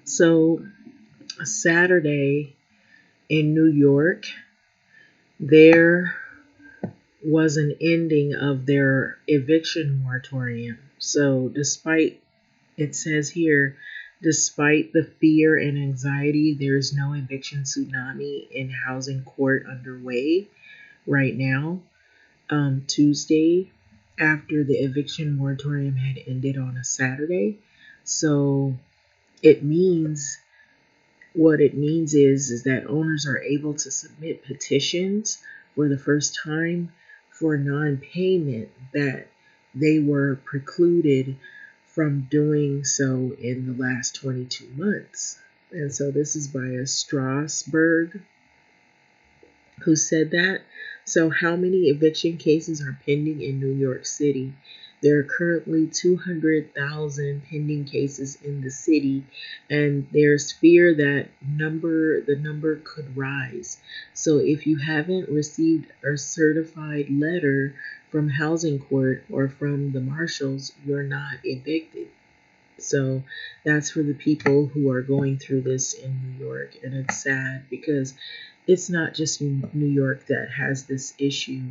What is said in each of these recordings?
So Saturday in New York, there was an ending of their eviction moratorium. So despite, it says here, despite the fear and anxiety, there is no eviction tsunami in housing court underway right now. Tuesday, after the eviction moratorium had ended on a Saturday. So it means, what it means is that owners are able to submit petitions for the first time for non-payment that they were precluded from doing so in the last 22 months. And so this is by a Strasberg who said that. So, how many eviction cases are pending in New York City? There are currently 200,000 pending cases in the city, and there's fear that the number could rise. So, if you haven't received a certified letter from housing court or from the marshals, you're not evicted. So that's for the people who are going through this in New York. And it's sad because it's not just New York that has this issue.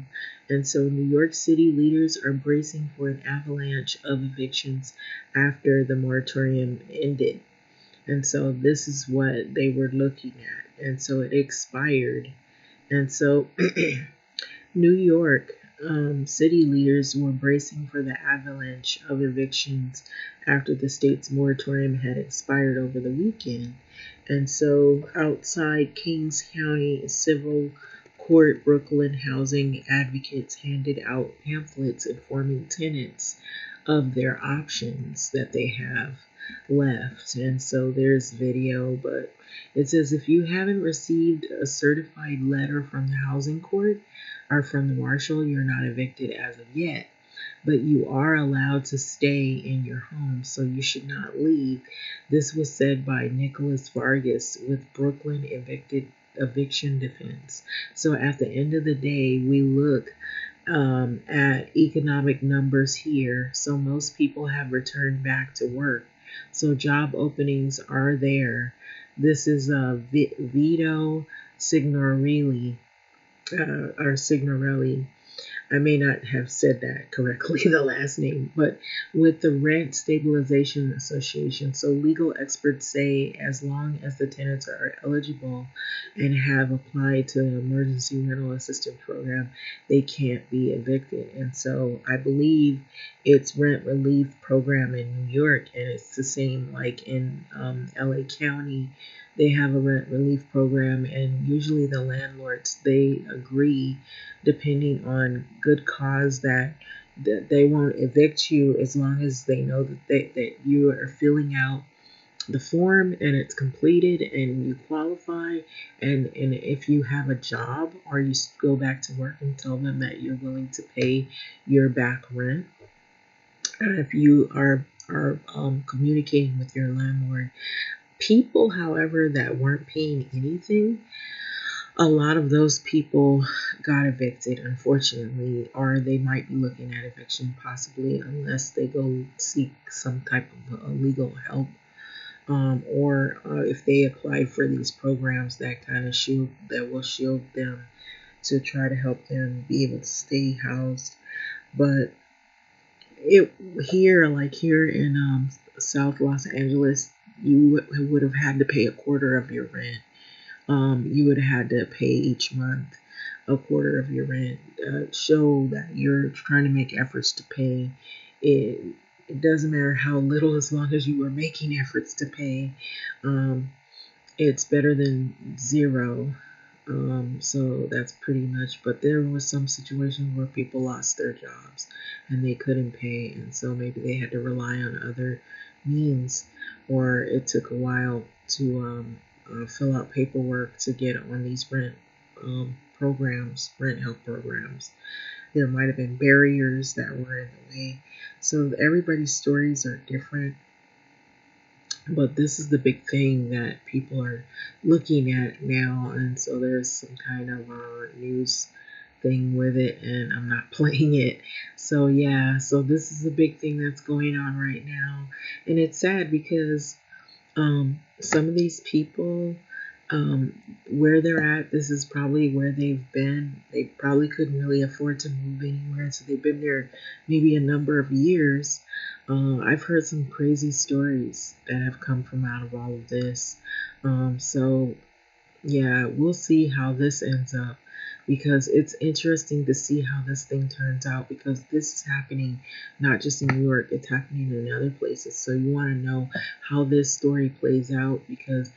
And so New York City leaders are bracing for an avalanche of evictions after the moratorium ended. And so this is what they were looking at. And so it expired. And so New York city leaders were bracing for the avalanche of evictions after the state's moratorium had expired over the weekend. And so, outside Kings County Civil Court, Brooklyn housing advocates handed out pamphlets informing tenants of their options that they have left. And so there's video, but it says if you haven't received a certified letter from the housing court or from the marshal, you're not evicted as of yet. But you are allowed to stay in your home, so you should not leave. This was said by Nicholas Vargas with Brooklyn Eviction Defense. So at the end of the day, we look at economic numbers here. So most people have returned back to work. So job openings are there. This is Vito Signorelli, or Signorelli. I may not have said that correctly, the last name, but with the Rent Stabilization Association. So legal experts say as long as the tenants are eligible and have applied to the emergency rental assistance program, they can't be evicted. And so I believe it's rent relief program in New York, and it's the same like in LA County. They have a rent relief program, and usually the landlords, they agree, depending on good cause, that they won't evict you as long as they know that you are filling out the form and it's completed and you qualify, and if you have a job or you go back to work and tell them that you're willing to pay your back rent. If you are communicating with your landlord. People, however, that weren't paying anything, a lot of those people got evicted, unfortunately, or they might be looking at eviction possibly unless they go seek some type of legal help, or if they apply for these programs that kind of will shield them to try to help them be able to stay housed. But here in South Los Angeles, you would have had to pay a quarter of your rent. You would have had to pay each month a quarter of your rent. Show that you're trying to make efforts to pay. It doesn't matter how little, as long as you are making efforts to pay. It's better than zero. So that's pretty much, but there was some situations where people lost their jobs and they couldn't pay, and so maybe they had to rely on other means, or it took a while to fill out paperwork to get on these rent help programs. There might have been barriers that were in the way. So everybody's stories are different. But this is the big thing that people are looking at now, and so there's some kind of news thing with it, and I'm not playing it. So yeah, so this is a big thing that's going on right now, and it's sad because Some of these people, where they're at, this is probably where they've been. They probably couldn't really afford to move anywhere, so they've been there maybe a number of years. I've heard some crazy stories that have come from out of all of this. So yeah, we'll see how this ends up, because it's interesting to see how this thing turns out, because this is happening not just in New York, it's happening in other places. So you want to know how this story plays out, because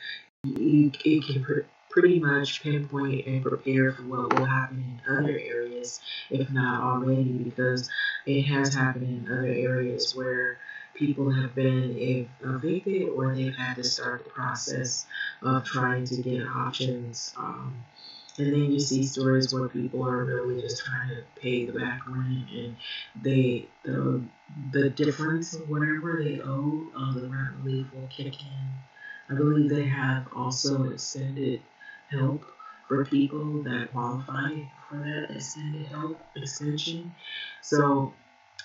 it can pretty much pinpoint and prepare for what will happen in other areas, if not already, because it has happened in other areas where people have been evicted, or they've had to start the process of trying to get options. And then you see stories where people are really just trying to pay the back rent, and the difference of whatever they owe of the rent relief will kick in. I believe they have also extended help for people that qualify for that extended help extension. So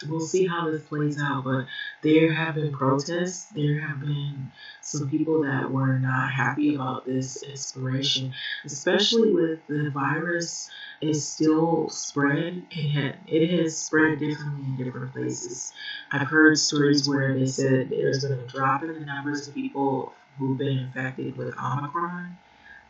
we'll see how this plays out, but there have been protests. There have been some people that were not happy about this expiration, especially with the virus is still spread. It has spread differently in different places. I've heard stories where they said there's been a drop in the numbers of people who've been infected with Omicron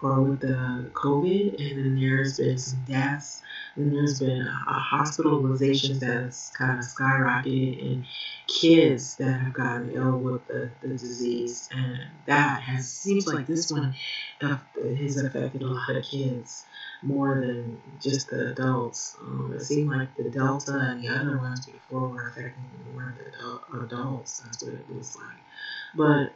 or with the COVID, and then there's been some deaths. Then there's been hospitalizations that's kind of skyrocketed, and kids that have gotten ill with the disease. And that has seems like this one has affected a lot of kids more than just the adults. It seemed like the Delta and the other ones before were affecting more the adults. That's what it was like. But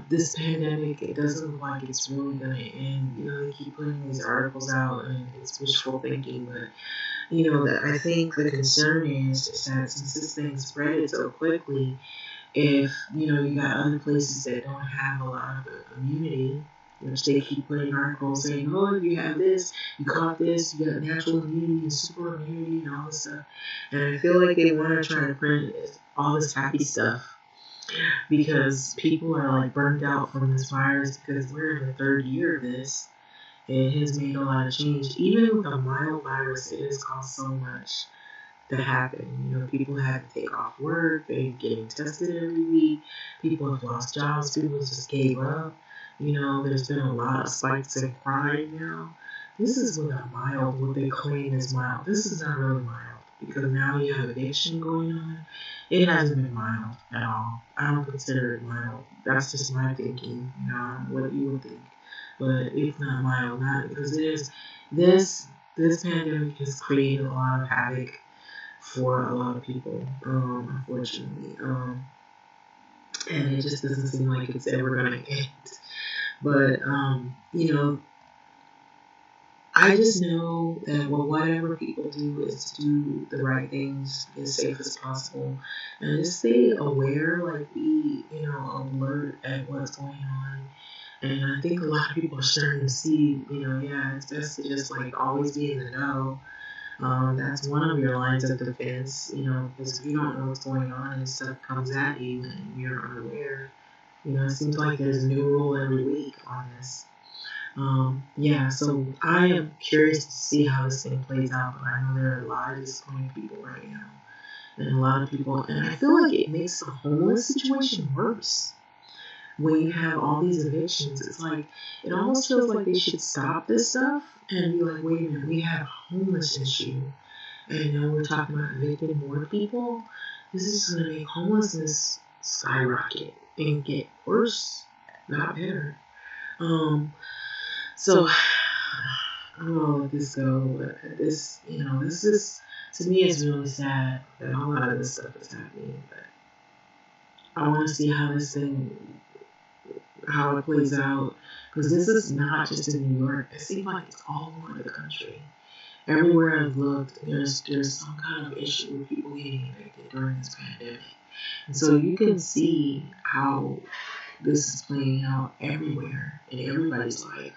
this pandemic, it doesn't look like it's really going to end. You know, they keep putting these articles out, and it's wishful thinking. But, you know, I think the concern is that since this thing spread so quickly, if, you know, you got other places that don't have a lot of immunity, which they keep putting articles saying, oh, if you have this, you caught this, you got natural immunity and super immunity and all this stuff. And I feel like they want to try to print all this happy stuff, because people are like burned out from this virus, because we're in the third year of this. It has made a lot of change. Even with a mild virus, it has caused so much to happen. You know, people have to take off work, they're getting tested every week, people have lost jobs, people just gave up. You know, there's been a lot of spikes in crime now. This is with a mild, what they claim is mild. This is not really mild, because now you have eviction going on. It hasn't been mild at all. I don't consider it mild. That's just my thinking, you know, what you would think. But it's not mild, not because it is this pandemic has created a lot of havoc for a lot of people, unfortunately. And it just doesn't seem like it's ever gonna end. But you know, I just know that whatever people do is to do the right things as safe as possible, and just stay aware, like be, you know, alert at what's going on. And I think a lot of people are starting to see, you know, yeah, it's best to just like always be in the know. That's one of your lines of defense, you know, because if you don't know what's going on and stuff comes at you and you're unaware, you know, it seems like there's a new rule every week on this. Yeah, so I am curious to see how this thing plays out, but I know there are a lot of disappointed people right now, and a lot of people, and I feel like it makes the homeless situation worse. When you have all these evictions, it's like, it almost feels like they should stop this stuff and be like, wait a minute, we have a homeless issue, and now we're talking about evicting more people. This is going to make homelessness skyrocket and get worse, not better. So I'm gonna let this go. But this, you know, this is, to me, it's really sad that a lot of this stuff is happening. But I want to see how this thing, how it plays out, because this is not just in New York. It seems like it's all over the country. Everywhere I've looked, there's some kind of issue with people getting evicted during this pandemic, and so you can see how this is playing out everywhere in everybody's life.